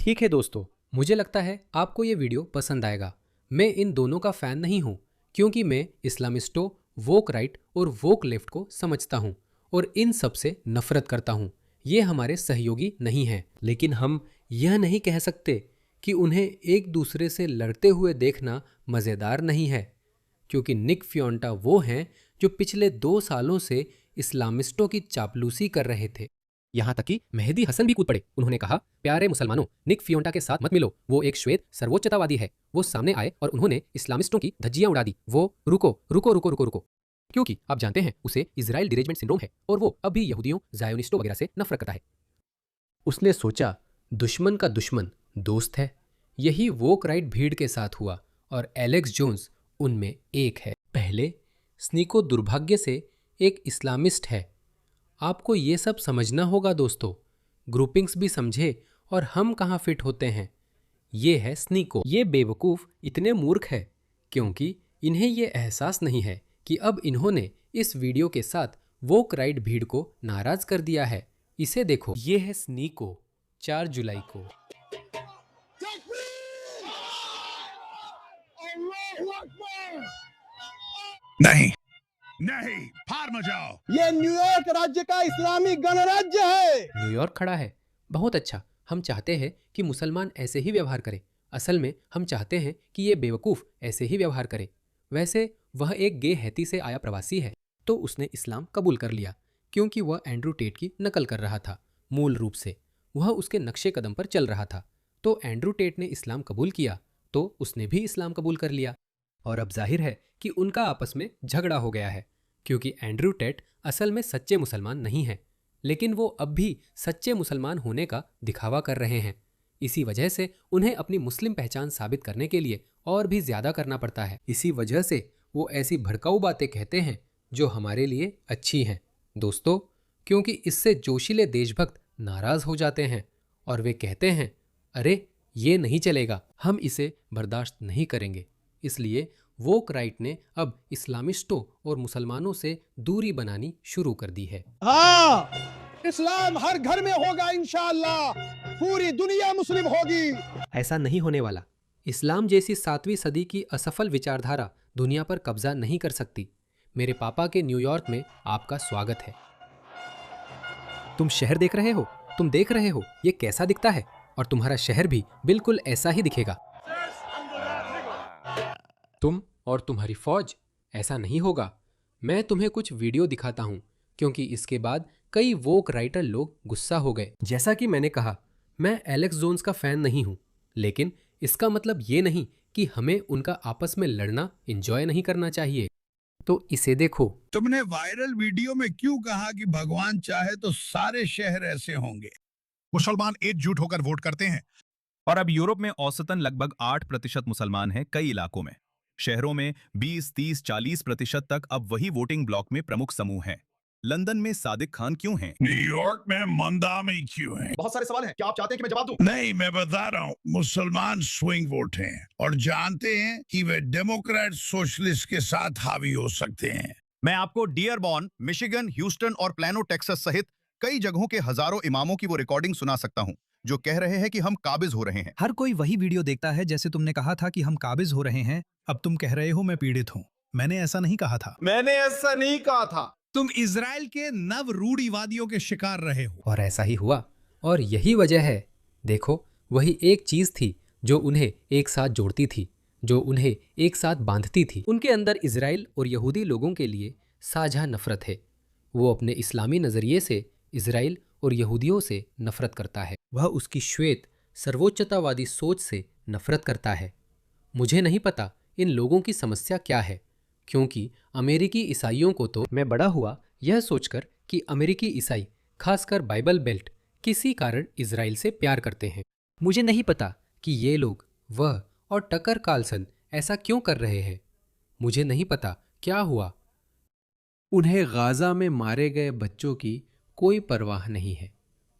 ठीक है दोस्तों, मुझे लगता है आपको ये वीडियो पसंद आएगा। मैं इन दोनों का फैन नहीं हूँ क्योंकि मैं इस्लामिस्टों, वोक राइट और वोक लेफ्ट को समझता हूँ और इन सब से नफरत करता हूँ। ये हमारे सहयोगी नहीं हैं, लेकिन हम यह नहीं कह सकते कि उन्हें एक दूसरे से लड़ते हुए देखना मज़ेदार नहीं है, क्योंकि निक फियोंटा वो हैं जो पिछले 2 सालों से इस्लामिस्टों की चापलूसी कर रहे थे। यहाँ तक कि मेहदी हसन भी कूद पड़े। उन्होंने कहा, प्यारे मुसलमानों, निक फियोंटा के साथ मत मिलो, वो एक श्वेत सर्वोच्चतावादी है। वो सामने आए और उन्होंने इस्लामिस्टों की धज्जियां उड़ा दी। वो रुको रुको रुको रुको रुको, क्योंकि आप जानते हैं उसे इजराइल डिरेजमेंट सिंड्रोम है और वो अब भी यहूदियों, ज़ायोनिस्टों वगैरह से नफरत करता है। उसने सोचा दुश्मन का दुश्मन दोस्त है। यही वोक राइट भीड़ के साथ हुआ और एलेक्स जोन्स उनमें एक है। पहले, स्नीको दुर्भाग्य से एक इस्लामिस्ट है। आपको ये सब समझना होगा दोस्तों। ग्रुपिंग्स भी समझे और हम कहाँ फिट होते हैं। ये है स्नीको। ये बेवकूफ़ इतने मूर्ख है क्योंकि इन्हें ये एहसास नहीं है कि अब इन्होंने इस वीडियो के साथ वोक राइट भीड़ को नाराज कर दिया है। इसे देखो, ये है स्नीको 4 जुलाई को। नहीं नहीं, फार मचाओ। ये न्यूयॉर्क राज्य का इस्लामी गणराज्य है। न्यूयॉर्क खड़ा है। बहुत अच्छा। हम चाहते हैं कि मुसलमान ऐसे ही व्यवहार करें। असल में हम चाहते हैं कि ये बेवकूफ़ ऐसे ही व्यवहार करे। वैसे वह एक गे हैती से आया प्रवासी है, तो उसने इस्लाम कबूल कर लिया क्योंकि वह एंड्रू टेट की नकल कर रहा था। मूल रूप से वह उसके नक्शे कदम पर चल रहा था। तो एंड्रू टेट ने इस्लाम कबूल किया तो उसने भी इस्लाम कबूल कर लिया। और अब जाहिर है कि उनका आपस में झगड़ा हो गया है, क्योंकि एंड्रू टेट असल में सच्चे मुसलमान नहीं हैं, लेकिन वो अब भी सच्चे मुसलमान होने का दिखावा कर रहे हैं। इसी वजह से उन्हें अपनी मुस्लिम पहचान साबित करने के लिए और भी ज़्यादा करना पड़ता है। इसी वजह से वो ऐसी भड़काऊ बातें कहते हैं जो हमारे लिए अच्छी हैं दोस्तों, क्योंकि इससे जोशीले देशभक्त नाराज़ हो जाते हैं और वे कहते हैं, अरे ये नहीं चलेगा, हम इसे बर्दाश्त नहीं करेंगे। इसलिए वोक राइट ने अब इस्लामिस्टों और मुसलमानों से दूरी बनानी शुरू कर दी है। हाँ, इस्लाम हर घर में होगा इंशाअल्लाह। पूरी दुनिया मुस्लिम होगी। ऐसा नहीं होने वाला। इस्लाम जैसी 7वीं सदी की असफल विचारधारा दुनिया पर कब्जा नहीं कर सकती। मेरे पापा के न्यूयॉर्क में आपका स्वागत है। तुम शहर देख रहे हो, तुम देख रहे हो ये कैसा दिखता है, और तुम्हारा शहर भी बिल्कुल ऐसा ही दिखेगा। तुम और तुम्हारी फौज, ऐसा नहीं होगा। मैं तुम्हें कुछ वीडियो दिखाता हूं, क्योंकि इसके बाद कई वोक राइटर लोग गुस्सा हो गए। जैसा कि मैंने कहा, मैं एलेक्स जोन्स का फैन नहीं हूं, लेकिन इसका मतलब ये नहीं कि हमें उनका आपस में लड़ना एंजॉय नहीं करना चाहिए। तो इसे देखो। तुमने वायरल वीडियो में क्यों कहा कि भगवान चाहे तो सारे शहर ऐसे होंगे? मुसलमान एकजुट होकर वोट करते हैं। और अब यूरोप में औसतन लगभग 8% मुसलमान हैं। कई इलाकों में, शहरों में 20, 30, 40% तक अब वही वोटिंग ब्लॉक में प्रमुख समूह हैं। लंदन में सादिक खान क्यों हैं? न्यूयॉर्क में मंदामी क्यों हैं? बहुत सारे सवाल हैं, क्या आप चाहते हैं कि मैं जवाब दूं? नहीं, मैं बता रहा हूँ, मुसलमान स्विंग वोट हैं और जानते हैं कि वे डेमोक्रेट सोशलिस्ट के साथ हावी हो सकते हैं। मैं आपको डियरबॉर्न, मिशिगन, ह्यूस्टन और प्लानो टेक्सास सहित कई जगहों के हजारों इमामों की वो रिकॉर्डिंग सुना सकता हूं जो कह रहे हैं कि हम काबिज हो रहे हैं। हर कोई वही वीडियो देखता है। जैसे तुमने कहा था कि हम काबिज हो रहे हैं, अब तुम कह रहे हो मैं पीड़ित हूँ। मैंने ऐसा नहीं कहा था। मैंने ऐसा नहीं कहा था। तुम इजराइल के नव रूढ़िवादियों के शिकार रहे हो। और ऐसा ही हुआ, और यही वजह है। देखो, वही एक चीज़ थी जो उन्हें एक साथ जोड़ती थी, जो उन्हें एक साथ बांधती थी। उनके अंदर इजराइल और यहूदी लोगों के लिए साझा नफरत है। वो अपने इस्लामी नज़रिए से इजराइल और यहूदियों से नफरत करता है। वह उसकी श्वेत सर्वोच्चतावादी सोच से नफरत करता है। मुझे नहीं पता इन लोगों की समस्या क्या है, क्योंकि अमेरिकी ईसाइयों को तो मैं बड़ा हुआ यह सोचकर कि अमेरिकी ईसाई, खासकर बाइबल बेल्ट, किसी कारण इजराइल से प्यार करते हैं। मुझे नहीं पता कि ये लोग, वह और टकर कार्लसन ऐसा क्यों कर रहे हैं। मुझे नहीं पता क्या हुआ। उन्हें गाज़ा में मारे गए बच्चों की कोई परवाह नहीं है।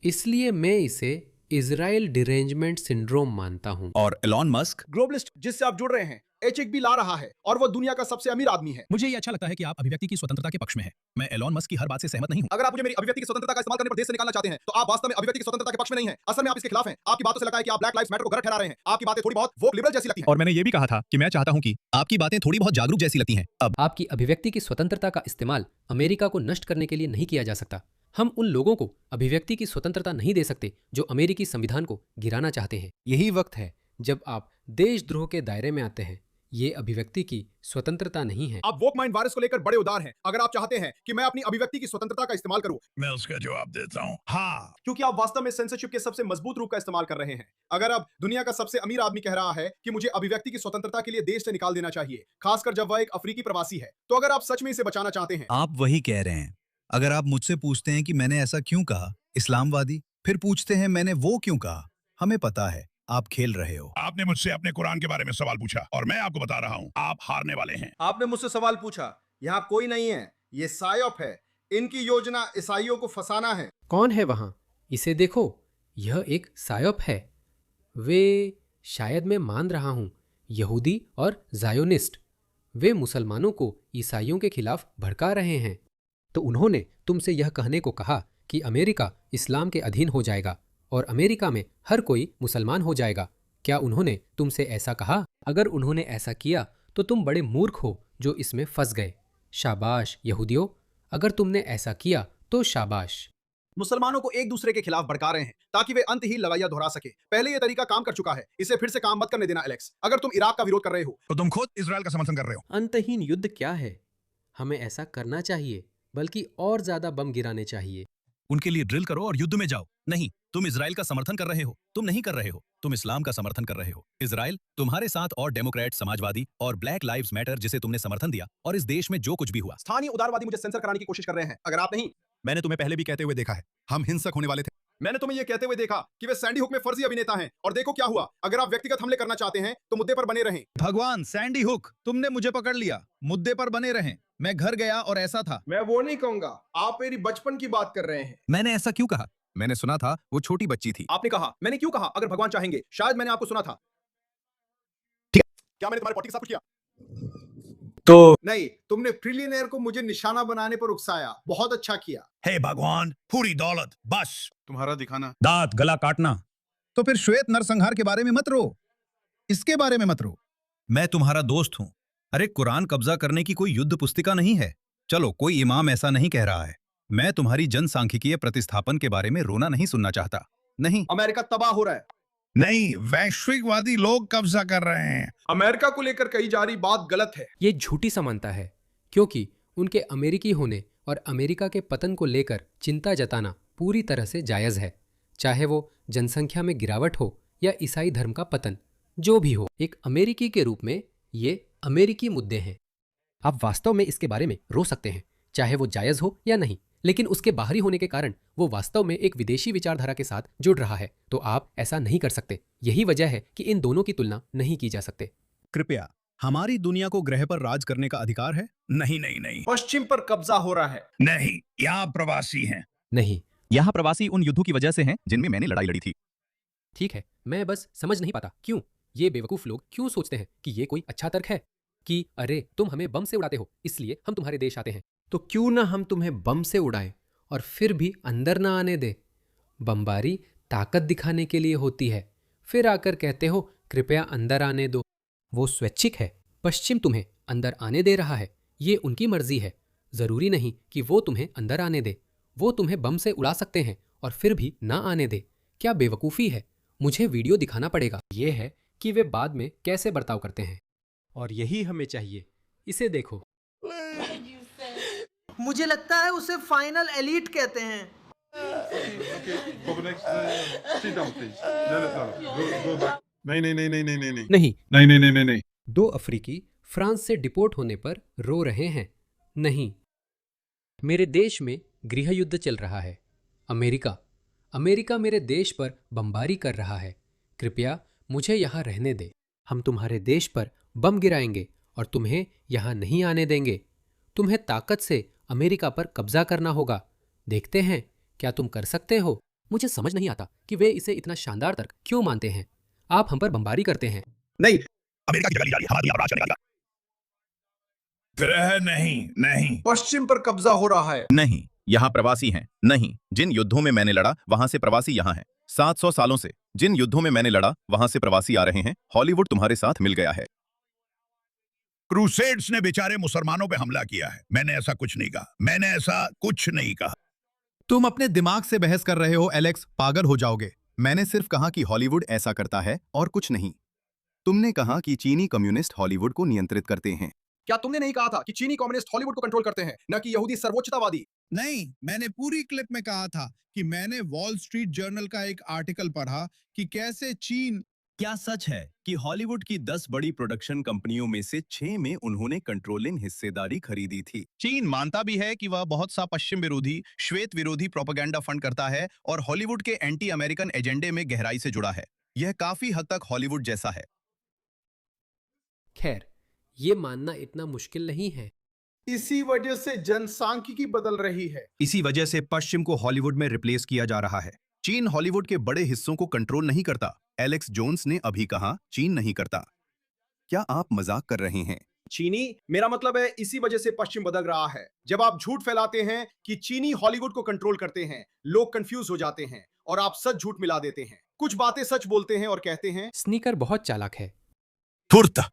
इसलिए मैं इसे इजराइल डिरेंजमेंट सिंड्रोम मानता हूँ। और एलॉन मस्क? ग्लोबलिस्ट जिससे आप जुड़ रहे हैं, एचएक भी ला रहा है और वो दुनिया का सबसे अमीर आदमी है। मुझे ये अच्छा लगता है कि आप अभिव्यक्ति की स्वतंत्रता के पक्ष में हैं। मैं एलॉन मस्क की हर बात से सहमत नहीं हूँ। अगर आप मुझे मेरी अभिव्यक्ति की स्वतंत्रता का इस्तेमाल करने पर देश से निकालना चाहते हैं, तो आप वास्तव में अभिव्यक्ति की स्वतंत्रता के पक्ष में नहीं हैं। असल में आप इसके खिलाफ हैं। आपकी बातों से लगा है कि आप ब्लैक लाइव्स मैटर को गलत ठहरा रहे हैं। आपकी बातें थोड़ी बहुत वोक लिबरल जैसी लगती हैं। और मैंने ये भी कहा था कि मैं चाहता हूँ कि आपकी बातें थोड़ी बहुत जागरूक जैसी लगती हैं। अब आपकी अभिव्यक्ति की स्वतंत्रता का इस्तेमाल अमेरिका को नष्ट करने के लिए नहीं किया जा सकता। हम उन लोगों को अभिव्यक्ति की स्वतंत्रता नहीं दे सकते जो अमेरिकी संविधान को गिराना चाहते हैं। यही वक्त है जब आप देशद्रोह के दायरे में आते हैं। ये अभिव्यक्ति की स्वतंत्रता नहीं है। आप वोक माइंड वायरस को लेकर बड़े उदार हैं। अगर आप चाहते हैं कि मैं अपनी अभिव्यक्ति की स्वतंत्रता का इस्तेमाल करूं, मैं उसका जवाब देता हूँ, हाँ। क्योंकि आप वास्तव में सेंसरशिप के सबसे मजबूत रूप का इस्तेमाल कर रहे हैं। अगर अब दुनिया का सबसे अमीर आदमी कह रहा है कि मुझे अभिव्यक्ति की स्वतंत्रता के लिए देश से निकाल देना चाहिए, खासकर जब वह एक अफ्रीकी प्रवासी है, तो अगर आप सच में इसे बचाना चाहते हैं। आप वही कह रहे हैं। अगर आप मुझसे पूछते हैं कि मैंने ऐसा क्यों कहा, इस्लामवादी, फिर पूछते हैं मैंने वो क्यों कहा, हमें पता है आप खेल रहे हो। आपने मुझसे अपने कुरान के बारे में सवाल पूछा और मैं आपको बता रहा हूँ, आप हारने वाले हैं। आपने मुझसे सवाल पूछा, यहाँ कोई नहीं है, ये सायोप है। इनकी योजना ईसाइयों को फंसाना है। कौन है वहां? इसे देखो, यह एक सायोप है। वे, शायद मैं मान रहा हूं, यहूदी और जायोनिस्ट। वे मुसलमानों को ईसाइयों के खिलाफ भड़का रहे हैं। तो उन्होंने तुमसे यह कहने को कहा कि अमेरिका इस्लाम के अधीन हो जाएगा और अमेरिका में हर कोई मुसलमान हो जाएगा। क्या उन्होंने तुमसे ऐसा कहा? अगर उन्होंने ऐसा किया तो तुम बड़े मूर्ख हो जो इसमें फंस गए। शाबाश यहूदियों, अगर तुमने ऐसा किया तो शाबाश। मुसलमानों को एक दूसरे के खिलाफ भड़का रहे हैं ताकि वे अंत ही लड़ाइयां दोहरा सके। पहले ये तरीका काम कर चुका है, इसे फिर से काम मत करने देना एलेक्स। अगर तुम इराक का विरोध कर रहे हो तो तुम खुद इजराइल का समर्थन कर रहे हो। अंतहीन युद्ध क्या है? हमें ऐसा करना चाहिए, बल्कि और ज्यादा बम गिराने चाहिए। उनके लिए ड्रिल करो और युद्ध में जाओ। नहीं, तुम इजराइल का समर्थन कर रहे हो। तुम नहीं कर रहे हो, तुम इस्लाम का समर्थन कर रहे हो। इजराइल तुम्हारे साथ और डेमोक्रेट, समाजवादी और ब्लैक लाइव्स मैटर जिसे तुमने समर्थन दिया, और इस देश में जो कुछ भी हुआ। स्थानीय उदारवादी मुझे सेंसर कराने की कोशिश कर रहे हैं। अगर आप नहीं, मैंने तुम्हें पहले भी कहते हुए देखा है, हम हिंसक होने वाले थे। मैंने तुम्हें यह कहते हुए देखा कि वे सैंडी हुक में फर्जी अभिनेता हैं, और देखो क्या हुआ। अगर आप व्यक्तिगत हमले करना चाहते हैं तो मुद्दे पर बने रहें। भगवान सैंडी हुक, तुमने मुझे पकड़ लिया। मुद्दे पर बने रहें। मैं घर गया और ऐसा था। मैं वो नहीं कहूंगा। आप मेरी बचपन की बात कर रहे हैं। मैंने ऐसा क्यों कहा? मैंने सुना था वो छोटी बच्ची थी। आपने कहा, मैंने क्यों कहा? अगर भगवान चाहेंगे, शायद मैंने आपको सुना था। ठीक है, क्या मैंने तुम्हारे पॉटी के साथ कुछ किया? तो नहीं, तुमने ट्रिलियनेयर को मुझे निशाना बनाने पर उकसाया। बहुत अच्छा किया। हे भगवान, पूरी दौलत बस। तुम्हारा दिखाना। दांत गला काटना। तो फिर श्वेत नरसंहार के बारे में मत रो, इसके बारे में मत रो। मैं तुम्हारा दोस्त हूं। अरे, कुरान कब्जा करने की कोई युद्ध पुस्तिका नहीं है। चलो, कोई इमाम ऐसा नहीं कह रहा है। मैं तुम्हारी जनसांख्यिकीय प्रतिस्थापन के बारे में रोना नहीं सुनना चाहता। नहीं, अमेरिका तबाह हो रहा है। नहीं, वैश्विकवादी लोग कब्जा कर रहे हैं। अमेरिका को लेकर कही जा रही बात गलत है। ये झूठी समानता है, क्योंकि उनके अमेरिकी होने और अमेरिका के पतन को लेकर चिंता जताना पूरी तरह से जायज़ है, चाहे वो जनसंख्या में गिरावट हो या ईसाई धर्म का पतन, जो भी हो। एक अमेरिकी के रूप में ये अमेरिकी मुद्दे हैं। आप वास्तव में इसके बारे में रो सकते हैं, चाहे वो जायज़ हो या नहीं, लेकिन उसके बाहरी होने के कारण वो वास्तव में एक विदेशी विचारधारा के साथ जुड़ रहा है, तो आप ऐसा नहीं कर सकते। यही वजह है कि इन दोनों की तुलना नहीं की जा सकते। कृपया, हमारी दुनिया को ग्रह पर राज करने का अधिकार है? नहीं नहीं नहीं पश्चिम पर कब्जा हो रहा है। नहीं, यहाँ प्रवासी हैं। नहीं, यहाँ प्रवासी उन युद्धों की वजह से हैं जिनमें मैंने लड़ाई लड़ी थी। ठीक है, मैं बस समझ नहीं पाता क्यों ये बेवकूफ लोग क्यों सोचते हैं कि ये कोई अच्छा तर्क है कि अरे तुम हमें बम से उड़ाते हो इसलिए हम तुम्हारे देश आते हैं, तो क्यों ना हम तुम्हें बम से उड़ाएं और फिर भी अंदर ना आने दे। बमबारी ताकत दिखाने के लिए होती है, फिर आकर कहते हो कृपया अंदर आने दो। वो स्वैच्छिक है। पश्चिम तुम्हें अंदर आने दे रहा है, ये उनकी मर्जी है। जरूरी नहीं कि वो तुम्हें अंदर आने दे। वो तुम्हें बम से उड़ा सकते हैं और फिर भी ना आने दे। क्या बेवकूफ़ी है। मुझे वीडियो दिखाना पड़ेगा। ये है कि वे बाद में कैसे बर्ताव करते हैं, और यही हमें चाहिए। इसे देखो। मुझे लगता है उसे फाइनल एलीट कहते हैं। नहीं। दो अफ्रीकी फ्रांस से डिपोर्ट होने पर रो रहे हैं। नहीं, मेरे देश में गृह युद्ध चल रहा है। अमेरिका मेरे देश पर बमबारी कर रहा है। कृपया मुझे यहाँ रहने दे। हम तुम्हारे देश पर बम गिराएंगे और तुम्हें यहाँ नहीं आने देंगे। तुम्हें ताकत से अमेरिका पर कब्जा करना होगा। देखते हैं क्या तुम कर सकते हो। मुझे समझ नहीं आता कि वे इसे इतना शानदार तर्क क्यों मानते हैं। आप हम पर बमबारी करते हैं। नहीं, अमेरिका की जगह ली जा रही है, हमारा दुनिया और राज चलेगा। ग्रह नहीं, नहीं। पश्चिम पर कब्जा हो रहा है। नहीं, यहाँ प्रवासी हैं। नहीं, जिन युद्धों में मैंने लड़ा वहां से प्रवासी यहाँ हैं। 700 सालों से जिन युद्धों में मैंने लड़ा वहां से प्रवासी आ रहे हैं। हॉलीवुड तुम्हारे साथ मिल गया है। क्रूसेड्स ने बेचारे मुसलमानों पे हमला किया है। मैंने ऐसा कुछ नहीं कहा, मैंने ऐसा कुछ नहीं कहा। तुम अपने दिमाग से बहस कर रहे हो एलेक्स, पागल हो जाओगे। मैंने सिर्फ कहा कि हॉलीवुड ऐसा करता है और कुछ नहीं। तुमने कहा कि चीनी कम्युनिस्ट हॉलीवुड को नियंत्रित करते हैं। क्या तुमने नहीं कहा था कि चीनी कम्युनिस्ट हॉलीवुड को कंट्रोल करते हैं, न कि यहूदी सर्वोच्चतावादी? नहीं, मैंने पूरी क्लिप में कहा था कि मैंने वॉल स्ट्रीट जर्नल का एक आर्टिकल पढ़ा कि कैसे चीन। क्या सच है कि हॉलीवुड की 10 बड़ी प्रोडक्शन कंपनियों में से 6 में उन्होंने कंट्रोलिंग हिस्सेदारी खरीदी थी? चीन मानता भी है कि वह बहुत सा पश्चिम विरोधी, श्वेत विरोधी प्रोपेगेंडा फंड करता है और हॉलीवुड के एंटी अमेरिकन एजेंडे में गहराई से जुड़ा है। यह काफी हद तक हॉलीवुड जैसा है। खैर, ये मानना इतना मुश्किल नहीं है। इसी वजह से जनसांख्यिकी बदल रही है। इसी वजह से पश्चिम को हॉलीवुड में रिप्लेस किया जा रहा है। चीन हॉलीवुड के बड़े हिस्सों को कंट्रोल नहीं करता। एलेक्स जोन्स ने अभी कहा चीन नहीं करता। क्या आप मजाक कर रहे हैं? चीनी, मेरा मतलब है इसी वजह से पश्चिम बदल रहा है। जब आप झूठ फैलाते हैं कि चीनी हॉलीवुड को कंट्रोल करते हैं, लोग कंफ्यूज हो जाते हैं और आप सच झूठ मिला देते हैं। कुछ बातें सच बोलते हैं और कहते हैं स्नीकर बहुत चालाक है। धूर्त।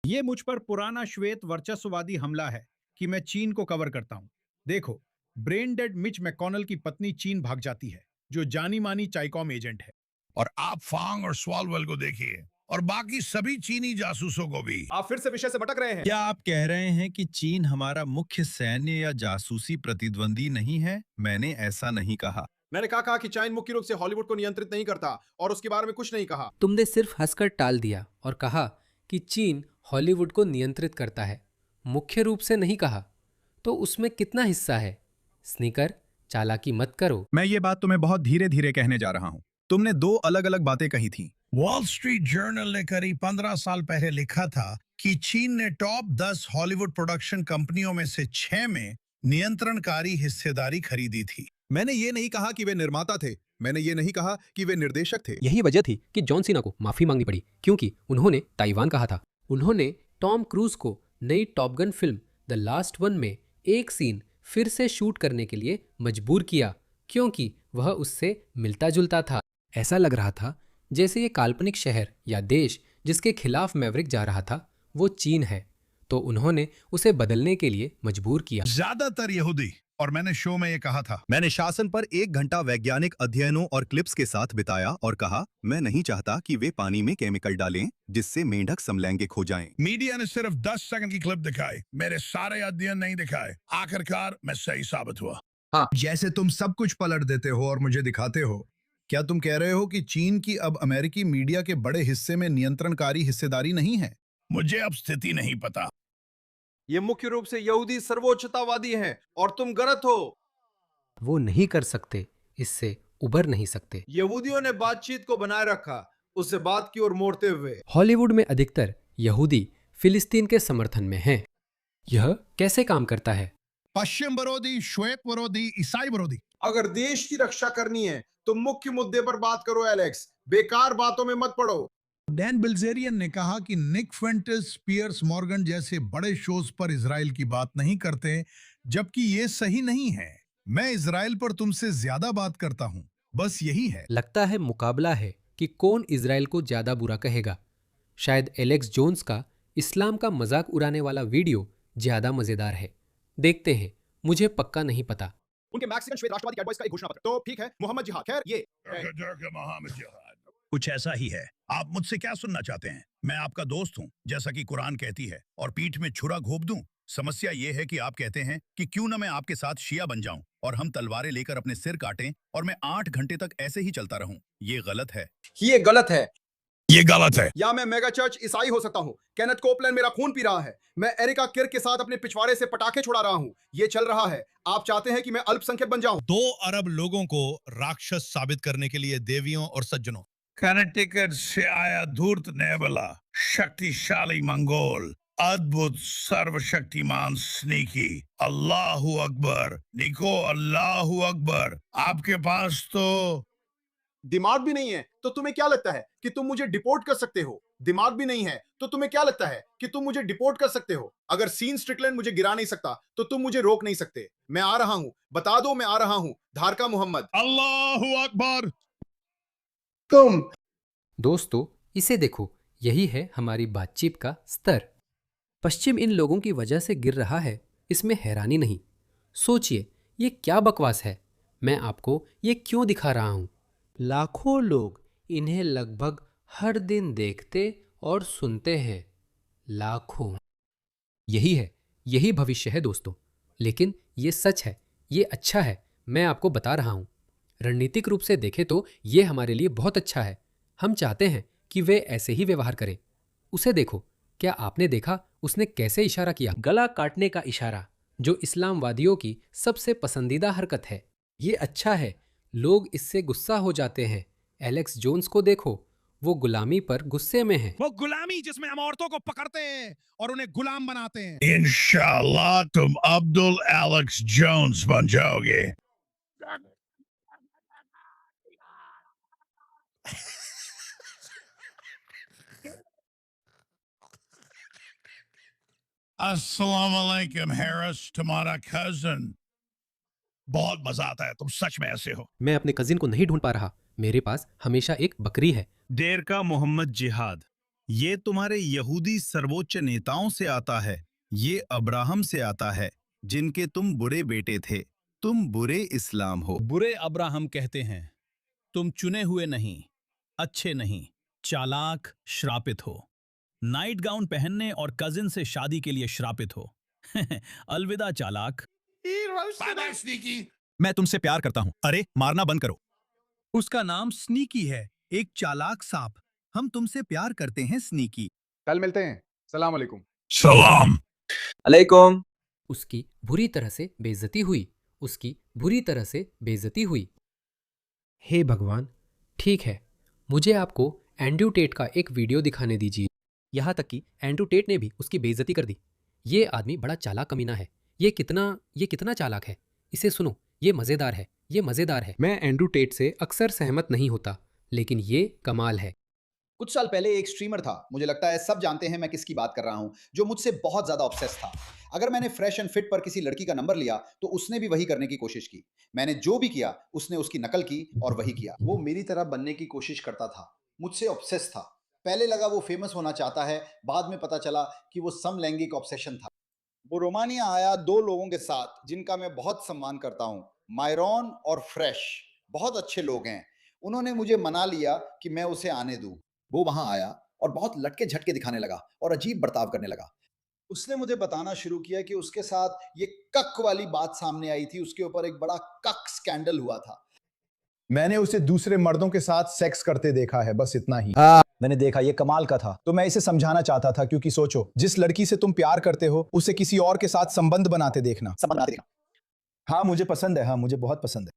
ये मुझ पर पुराना श्वेत वर्चस्ववादी हमला है कि मैं चीन को कवर करता हूं। देखो, ब्रेन डेड मिच मैकॉनल की पत्नी चीन भाग जाती है, जो जानी मानी चाइकॉम एजेंट है। और आप फांग और स्वालवेल को देखिए और बाकी सभी चीनी जासूसों को भी। आप फिर से विषय से भटक रहे हैं। क्या आप कह रहे हैं कि चीन हमारा मुख्य सैन्य या जासूसी प्रतिद्वंदी नहीं है? मैंने ऐसा नहीं कहा। मैंने कहा कि चीन मुख्य रूप से हॉलीवुड को नियंत्रित नहीं करता और उसके बारे में कुछ नहीं कहा। तुमने सिर्फ हंसकर टाल दिया और कहा कि चीन हॉलीवुड को नियंत्रित करता है, मुख्य रूप से नहीं कहा। तो उसमें कितना हिस्सा है? स्नीकर, चालाकी मत करो। मैं ये बात तुम्हें बहुत धीरे धीरे कहने जा रहा हूं। तुमने 2 अलग अलग बातें कही थी। वॉल स्ट्रीट जर्नल ने करीब 15 साल पहले लिखा था कि चीन ने टॉप 10 हॉलीवुड प्रोडक्शन कंपनियों में से 6 में नियंत्रणकारी हिस्सेदारी खरीदी थी। मैंने ये नहीं कहा कि वे निर्माता थे, मैंने ये नहीं कहा कि वे निर्देशक थे। यही वजह थी कि जॉन सीना को माफी मांगनी पड़ी, क्योंकि उन्होंने ताइवान कहा था। उन्होंने टॉम क्रूज को नई top gun film the last one में एक सीन फिर से शूट करने के लिए मजबूर किया, क्योंकि वह उससे मिलता जुलता था। ऐसा लग रहा था जैसे ये काल्पनिक शहर या देश जिसके खिलाफ मैवरिक जा रहा था वो चीन है, तो उन्होंने उसे बदलने के लिए मजबूर किया। ज्यादातर यहूदी, और मैंने शो में ये कहा था। मैंने शासन पर 1 घंटा वैज्ञानिक अध्ययनों और क्लिप्स के साथ बिताया और कहा मैं नहीं चाहता कि वे पानी में केमिकल डालें जिससे मेंढक समलैंगिक हो जाएं। मीडिया ने सिर्फ 10 सेकंड की क्लिप दिखाई, मेरे सारे अध्ययन नहीं दिखाए। आखिरकार मैं सही साबित हुआ। जैसे तुम सब कुछ पलट देते हो और मुझे दिखाते हो, क्या तुम कह रहे हो कि चीन की अब अमेरिकी मीडिया के बड़े हिस्से में नियंत्रणकारी हिस्सेदारी नहीं है? मुझे अब स्थिति नहीं पता। ये मुख्य रूप से यहूदी सर्वोच्चतावादी हैं और तुम गलत हो। वो नहीं कर सकते, इससे उबर नहीं सकते। यहूदियों ने बातचीत को बनाए रखा, उससे बात की ओर मोड़ते हुए। हॉलीवुड में अधिकतर यहूदी फिलिस्तीन के समर्थन में हैं। यह कैसे काम करता है? पश्चिम विरोधी, श्वेत विरोधी, ईसाई विरोधी। अगर देश की रक्षा करनी है तो मुख्य मुद्दे पर बात करो एलेक्स, बेकार बातों में मत पड़ो। डैन बिल्जेरियन ने कहा कि निक फेंटिस, पियर्स मॉर्गन जैसे बड़े शोज पर इजराइल की बात नहीं करते, जबकि ये सही नहीं है। मैं इजराइल पर तुमसे ज्यादा बात करता हूं, बस यही है। लगता है मुकाबला है कि कौन इजराइल को ज्यादा बुरा कहेगा। शायद एलेक्स जोन्स का इस्लाम का मजाक उड़ाने वाला वीडियो ज्यादा मजेदार है। देखते हैं, मुझे पक्का नहीं पता। उनके मैक्सिकन श्वेत राष्ट्रवादी कैटबॉयज का एक घोषणा पत्र। तो ठीक है, मोहम्मद जिहाद। खैर ये कुछ ऐसा ही है। आप मुझसे क्या सुनना चाहते हैं? मैं आपका दोस्त हूं, जैसा कि कुरान कहती है, और पीठ में छुरा घोंप दूं। समस्या ये है कि आप कहते हैं कि क्यों ना मैं आपके साथ शिया बन जाऊं और हम तलवारें लेकर अपने सिर काटें और मैं 8 घंटे तक ऐसे ही चलता रहूं। ये गलत है। ये गलत है। ये गलत है। या मैं मेगा चर्च ईसाई हो सकता हूं। केनेथ कोपलैंड मेरा खून पी रहा है। मैं एरिका किर्क के साथ अपने पिछवाड़े से पटाखे छुड़ा रहा हूं। ये चल रहा है। आप चाहते हैं कि मैं अल्पसंख्यक बन जाऊं? 2 अरब लोगों को राक्षस साबित करने के लिए देवियों और सज्जनों। कनेक्टिकट से आया धूर्त नेबला, शक्तिशाली मंगोल, अद्भुत सर्वशक्तिमान स्नीकी। अल्लाहू अकबर, निको, अल्लाहू अकबर। आपके पास तो दिमाग भी नहीं है तो तुम्हें क्या लगता है कि तुम मुझे डिपोर्ट कर सकते हो? दिमाग भी नहीं है तो तुम्हें क्या लगता है कि तुम मुझे डिपोर्ट कर सकते हो? अगर सीन स्ट्रिकलैंड मुझे गिरा नहीं सकता तो तुम मुझे रोक नहीं सकते। मैं आ रहा हूं, बता दो मैं आ रहा हूं। धारका मोहम्मद। अल्लाहु अकबर। तुम दोस्तों, इसे देखो, यही है हमारी बातचीत का स्तर। पश्चिम इन लोगों की वजह से गिर रहा है, इसमें हैरानी नहीं। सोचिए, ये क्या बकवास है। मैं आपको ये क्यों दिखा रहा हूं? लाखों लोग इन्हें लगभग हर दिन देखते और सुनते हैं। लाखों। यही है, यही भविष्य है दोस्तों। लेकिन ये सच है, ये अच्छा है। मैं आपको बता रहा हूं, रणनीतिक रूप से देखें तो ये हमारे लिए बहुत अच्छा है। हम चाहते हैं कि वे ऐसे ही व्यवहार करें। उसे देखो, क्या आपने देखा उसने कैसे इशारा किया? गला काटने का इशारा, जो इस्लामवादियों की सबसे पसंदीदा हरकत है। ये अच्छा है, लोग इससे गुस्सा हो जाते हैं। एलेक्स जोन्स को देखो, वो गुलामी पर गुस्से में है। वो गुलामी जिसमें हम औरतों को पकड़ते हैं और उन्हें गुलाम बनाते हैं। इंशाल्लाह तुम अब्दुल एलेक्स जोन्स बन जाओगे। अस्सलाम वालेकुम हैरिस, तुम्हारा कजन। बहुत मजा आता है, तुम सच में ऐसे हो। मैं अपने कजिन को नहीं ढूंढ पा रहा। मेरे पास हमेशा एक बकरी है। देर का मोहम्मद जिहाद, ये तुम्हारे यहूदी सर्वोच्च नेताओं से आता है। ये अब्राहम से आता है, जिनके तुम बुरे बेटे थे। तुम बुरे इस्लाम हो। बुरे अब्राहम कहते हैं, तुम चुने हुए नहीं, अच्छे नहीं, चालाक, श्रापित हो। नाइट गाउन पहनने और कजिन से शादी के लिए श्रापित हो। अलविदा चालाक। Bye bye sneaky. मैं तुमसे प्यार करता हूं। अरे मारना बंद करो। उसका नाम स्नीकी है, एक चालाक सांप। हम तुमसे प्यार करते हैं स्नीकी। कल मिलते हैं। सलाम अलैकुम। सलाम। अलैकुम। उसकी बुरी तरह से बेइज्जती हुई। उसकी बुरी तरह से बेइज्जती हुई। हे भगवान, ठीक है, मुझे आपको एंड्रयू टेट का एक वीडियो दिखाने दीजिए। यहाँ तक कि एंड्रयू टेट ने भी उसकी बेइज्जती कर दी। ये आदमी बड़ा चालाक कमीना है। ये कितना चालाक है। इसे सुनो, ये मज़ेदार है, ये मज़ेदार है। मैं एंड्रयू टेट से अक्सर सहमत नहीं होता, लेकिन ये कमाल है। कुछ साल पहले एक स्ट्रीमर था, मुझे लगता है सब जानते हैं मैं किसकी बात कर रहा हूं, जो मुझसे बहुत ज्यादा ऑब्सेस था। अगर मैंने फ्रेश एंड फिट पर किसी लड़की का नंबर लिया तो उसने भी वही करने की कोशिश की। मैंने जो भी किया उसने उसकी नकल की और वही किया। वो मेरी तरह बनने की कोशिश करता था, मुझसे ऑब्सेस था। पहले लगा वो फेमस होना चाहता है, बाद में पता चला कि वो समलैंगिक ऑब्सेशन था। वो रोमानिया आया दो लोगों के साथ जिनका मैं बहुत सम्मान करता हूँ, मायरॉन और फ्रेश। बहुत अच्छे लोग हैं। उन्होंने मुझे मना लिया कि मैं उसे आने दूं। वो वहां आया और बहुत लटके झटके दिखाने लगा और अजीब बर्ताव करने लगा। उसने मुझे बताना शुरू किया कि उसके साथ ये कक वाली बात सामने आई थी, उसके ऊपर एक बड़ा कक स्कैंडल हुआ था। मैंने उसे दूसरे मर्दों के साथ सेक्स करते देखा है, बस इतना ही। मैंने देखा, ये कमाल का था, तो मैं इसे समझाना चाहता था, क्योंकि सोचो, जिस लड़की से तुम प्यार करते हो उसे किसी और के साथ संबंध बनाते देखना। हाँ मुझे पसंद है, हाँ मुझे बहुत पसंद है।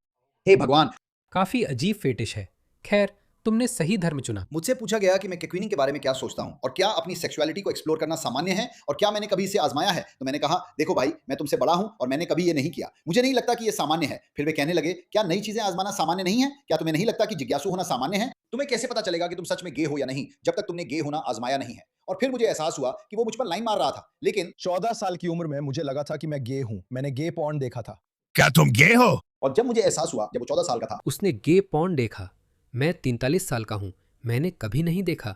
हे भगवान। काफी अजीब फेटिश है। खैर, तुमने सही धर्म चुना। मुझसे पूछा गया कि मैं क्वीनिंग के बारे में क्या सोचता हूं और क्या अपनी सेक्सुअलिटी को एक्सप्लोर करना सामान्य है और क्या मैंने कभी इसे आजमाया है। तो मैंने कहा, देखो भाई, मैं तुमसे बड़ा हूं और मैंने कभी ये नहीं किया, मुझे नहीं लगता कि ये सामान्य है। फिर वे कहने लगे, क्या नई चीजें आजमाना सामान्य नहीं है? क्या तुम्हें नहीं लगता कि जिज्ञासु होना सामान्य है? तुम्हें कैसे पता चलेगा कि तुम सच में गे हो या नहीं जब तक तुमने गे होना आजमाया नहीं है? और फिर मुझे एहसास हुआ कि वो मुझ पर लाइन मार रहा था। लेकिन 14 साल की उम्र में मुझे लगा था कि मैं गे हूं। मैंने गे पॉर्न देखा था। क्या तुम गे हो? और जब मुझे एहसास हुआ, जब वो 14 साल का था, उसने गे पॉर्न देखा। मैं 43 साल का हूं, मैंने कभी नहीं देखा।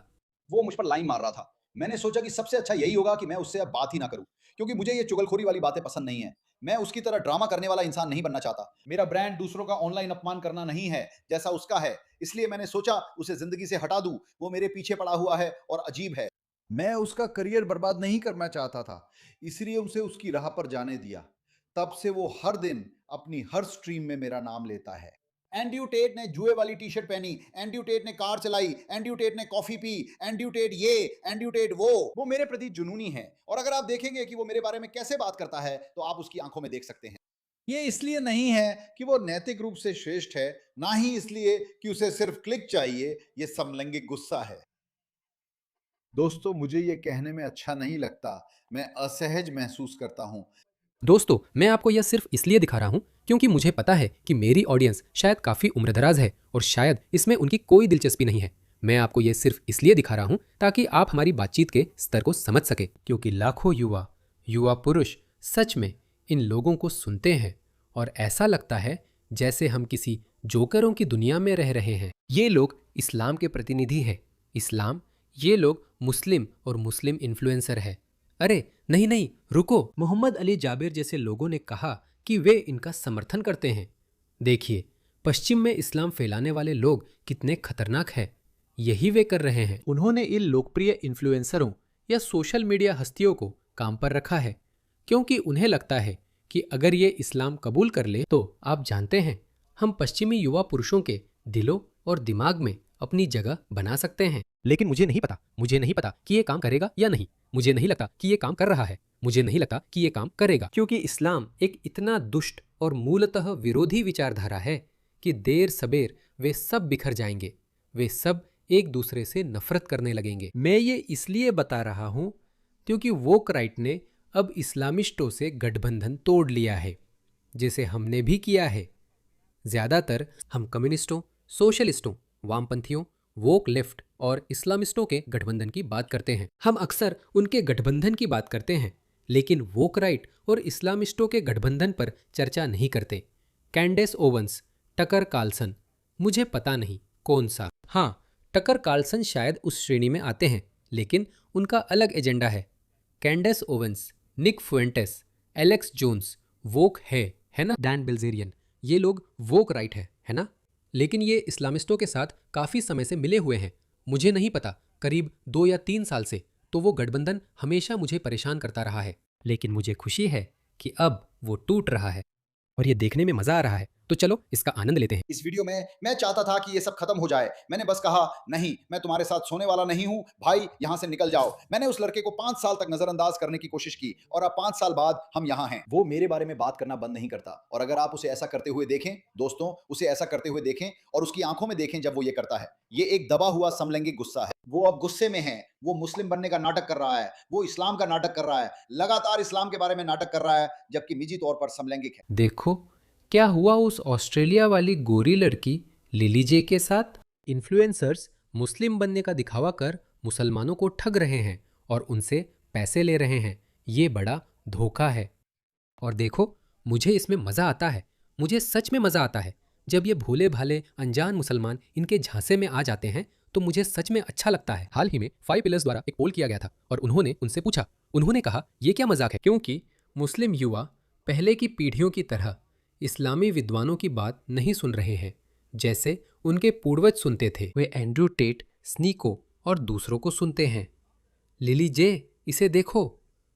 वो मुझ पर लाइन मार रहा था। मैंने सोचा कि सबसे अच्छा यही होगा कि मैं उससे अब बात ही ना करूं, क्योंकि मुझे ये चुगलखोरी वाली बातें पसंद नहीं है। मैं उसकी तरह ड्रामा करने वाला इंसान नहीं बनना चाहता। मेरा ब्रांड दूसरों का ऑनलाइन अपमान करना नहीं है जैसा उसका है। इसलिए मैंने सोचा उसे जिंदगी से हटा दूं। वो मेरे पीछे पड़ा हुआ है और अजीब है। मैं उसका करियर बर्बाद नहीं करना चाहता था, इसलिए उसे उसकी राह पर जाने दिया। तब से वो हर दिन अपनी हर स्ट्रीम में मेरा नाम लेता है। एंड्रयू टेट ने जुए वाली टी शर्ट पहनी, एंड्रयू टेट ने कार चलाई, एंड्रयू टेट ने कॉफी पी, एंड्रयू टेट ये, एंड्रयू टेट वो मेरे प्रति जुनूनी है। और अगर आप देखेंगे कि वो मेरे बारे में कैसे बात करता है तो आप उसकी आंखों में देख सकते हैं। ये इसलिए नहीं है कि वो नैतिक रूप से श्रेष्ठ है, ना ही इसलिए कि उसे सिर्फ क्लिक चाहिए। ये समलैंगिक गुस्सा है। दोस्तों, मुझे ये कहने में अच्छा नहीं लगता, मैं असहज महसूस करता हूं। दोस्तों, मैं आपको यह सिर्फ इसलिए दिखा रहा हूं क्योंकि मुझे पता है कि मेरी ऑडियंस शायद काफ़ी उम्रदराज है और शायद इसमें उनकी कोई दिलचस्पी नहीं है। मैं आपको यह सिर्फ इसलिए दिखा रहा हूं ताकि आप हमारी बातचीत के स्तर को समझ सके, क्योंकि लाखों युवा पुरुष सच में इन लोगों को सुनते हैं और ऐसा लगता है जैसे हम किसी जोकरों की दुनिया में रह रहे हैं। ये लोग इस्लाम के प्रतिनिधि हैं। इस्लाम, ये लोग मुस्लिम और मुस्लिम इन्फ्लुएंसर है। अरे नहीं, रुको। मोहम्मद अली जाबिर जैसे लोगों ने कहा कि वे इनका समर्थन करते हैं। देखिए, पश्चिम में इस्लाम फैलाने वाले लोग कितने खतरनाक हैं। यही वे कर रहे हैं। उन्होंने इन लोकप्रिय इन्फ्लुएंसरों या सोशल मीडिया हस्तियों को काम पर रखा है क्योंकि उन्हें लगता है कि अगर ये इस्लाम कबूल कर ले तो आप जानते हैं, हम पश्चिमी युवा पुरुषों के दिलों और दिमाग में अपनी जगह बना सकते हैं। लेकिन मुझे नहीं पता कि ये काम करेगा या नहीं। मुझे नहीं लगता कि ये काम कर रहा है। मुझे नहीं लगता कि ये काम करेगा, क्योंकि इस्लाम एक इतना दुष्ट और मूलतः विरोधी विचारधारा है कि देर सबेर वे सब बिखर जाएंगे। वे सब एक दूसरे से नफरत करने लगेंगे। मैं ये इसलिए बता रहा हूं क्योंकि वोक राइट ने अब इस्लामिस्टों से गठबंधन तोड़ लिया है, जैसे हमने भी किया है। ज्यादातर हम कम्युनिस्टों, सोशलिस्टों, वामपंथियों, वोक लेफ्ट और इस्लामिस्टों के गठबंधन की बात करते हैं। हम अक्सर उनके गठबंधन की बात करते हैं, लेकिन वोक राइट और इस्लामिस्टों के गठबंधन पर चर्चा नहीं करते। कैंडेस ओवंस, टकर कार्लसन, मुझे पता नहीं कौन सा। हाँ, टकर कार्लसन शायद उस श्रेणी में आते हैं, लेकिन उनका अलग एजेंडा है। कैंडेस ओवंस, निक फुएंटेस, एलेक्स जोन्स वोक है ना? डैन बिल्जेरियन, ये लोग वोक राइट है ना? लेकिन ये इस्लामिस्टों के साथ काफ़ी समय से मिले हुए हैं। मुझे नहीं पता, करीब 2 या 3 साल से। तो वो गठबंधन हमेशा मुझे परेशान करता रहा है, लेकिन मुझे खुशी है कि अब वो टूट रहा है और ये देखने में मजा आ रहा है। तो चलो इसका आनंद लेते हैं। इस वीडियो में मैं चाहता था कि ये सब खत्म हो जाए। मैंने बस कहा, नहीं, मैं तुम्हारे साथ सोने वाला नहीं हूं भाई, यहां से निकल जाओ। मैंने उस लड़के को 5 साल तक नजरअंदाज करने की कोशिश की और अब 5 साल बाद हम यहां हैं। वो मेरे बारे में बात करना बंद नहीं करता, और अगर आप उसे ऐसा करते हुए देखें, दोस्तों, उसे ऐसा करते हुए देखें और उसकी आंखों में देखें जब वो ये करता है, ये एक दबा हुआ समलैंगिक गुस्सा है। वो अब गुस्से में है। वो मुस्लिम बनने का नाटक कर रहा है, वो इस्लाम का नाटक कर रहा है, लगातार इस्लाम के बारे में नाटक कर रहा है, जबकि निजी तौर पर समलैंगिक है। देखो क्या हुआ उस ऑस्ट्रेलिया वाली गोरी लड़की लिली जे के साथ। इन्फ्लुएंसर्स मुस्लिम बनने का दिखावा कर मुसलमानों को ठग रहे हैं और उनसे पैसे ले रहे हैं। ये बड़ा धोखा है। और देखो, मुझे इसमें मज़ा आता है। मुझे सच में मज़ा आता है जब ये भोले भाले अनजान मुसलमान इनके झांसे में आ जाते हैं, तो मुझे सच में अच्छा लगता है। हाल ही में 5 पिलर्स द्वारा एक पोल किया गया था और उन्होंने उनसे पूछा, उन्होंने कहा ये क्या मजाक है, क्योंकि मुस्लिम युवा पहले की पीढ़ियों की तरह इस्लामी विद्वानों की बात नहीं सुन रहे हैं जैसे उनके पूर्वज सुनते थे। वे एंड्रू टेट, स्नीको और दूसरों को सुनते हैं। लिली जे, इसे देखो।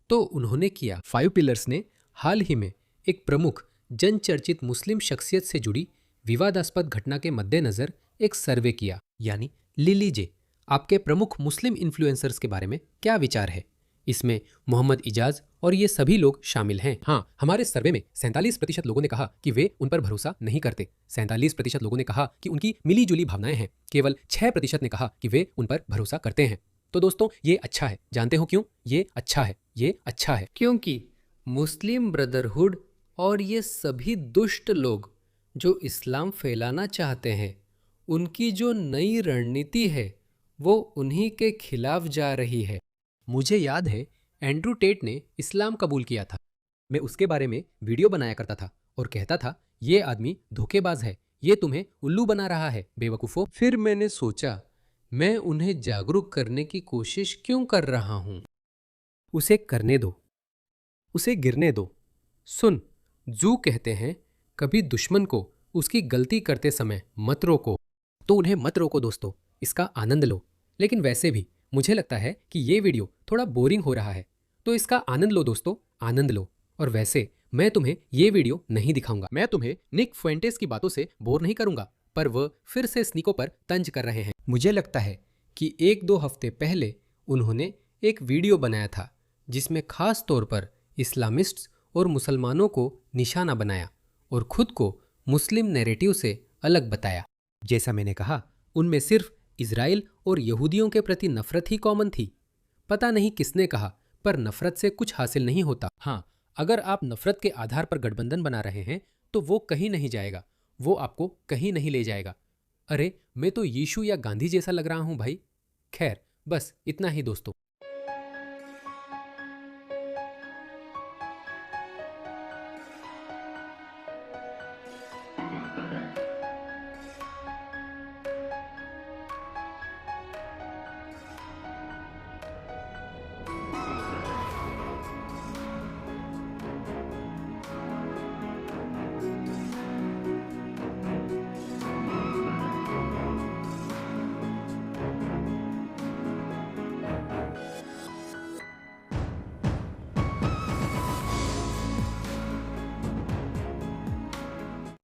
तो उन्होंने किया। 5 पिलर्स ने हाल ही में एक प्रमुख जनचर्चित मुस्लिम शख्सियत से जुड़ी विवादास्पद घटना के मद्देनजर एक सर्वे किया। यानी लिली जे, आपके प्रमुख मुस्लिम इन्फ्लुएंसर्स के बारे में क्या विचार है? इसमें मोहम्मद इजाज और ये सभी लोग शामिल हैं। हाँ, हमारे सर्वे में 47% लोगों ने कहा कि वे उन पर भरोसा नहीं करते। 47% लोगों ने कहा कि उनकी मिली जुली भावनाएं हैं। केवल 6% ने कहा कि वे उन पर भरोसा करते हैं। तो दोस्तों, ये अच्छा है। जानते हो क्यों ये अच्छा है? ये अच्छा है क्योंकि मुस्लिम ब्रदरहुड और ये सभी दुष्ट लोग जो इस्लाम फैलाना चाहते हैं, उनकी जो नई रणनीति है वो उन्हीं के खिलाफ जा रही है। मुझे याद है एंड्रू टेट ने इस्लाम कबूल किया था। मैं उसके बारे में वीडियो बनाया करता था और कहता था, ये आदमी धोखेबाज है, ये तुम्हें उल्लू बना रहा है, बेवकूफ़ों। फिर मैंने सोचा, मैं उन्हें जागरूक करने की कोशिश क्यों कर रहा हूं? उसे करने दो, उसे गिरने दो। सुन, जू कहते हैं, कभी दुश्मन को उसकी गलती करते समय मत रोको। तो उन्हें मत रोको दोस्तों, इसका आनंद लो। लेकिन वैसे भी मुझे लगता है कि ये वीडियो थोड़ा बोरिंग हो रहा है, तो इसका आनंद लो दोस्तों, आनंद लो। और वैसे मैं तुम्हें ये वीडियो नहीं दिखाऊंगा। मैं तुम्हें निक फुएंटेस की बातों से बोर नहीं करूंगा, पर वह फिर से स्नीको पर तंज कर रहे हैं। मुझे लगता है कि 1-2 हफ्ते पहले उन्होंने एक वीडियो बनाया था जिसमें खास तौर पर इस्लामिस्ट्स और मुसलमानों को निशाना बनाया और खुद को मुस्लिम नैरेटिव से अलग बताया। जैसा मैंने कहा, उनमें सिर्फ इजराइल और यहूदियों के प्रति नफरत ही कॉमन थी। पता नहीं किसने कहा, पर नफरत से कुछ हासिल नहीं होता। हाँ, अगर आप नफरत के आधार पर गठबंधन बना रहे हैं तो वो कहीं नहीं जाएगा, वो आपको कहीं नहीं ले जाएगा। अरे मैं तो यीशु या गांधी जैसा लग रहा हूं भाई। खैर, बस इतना ही दोस्तों।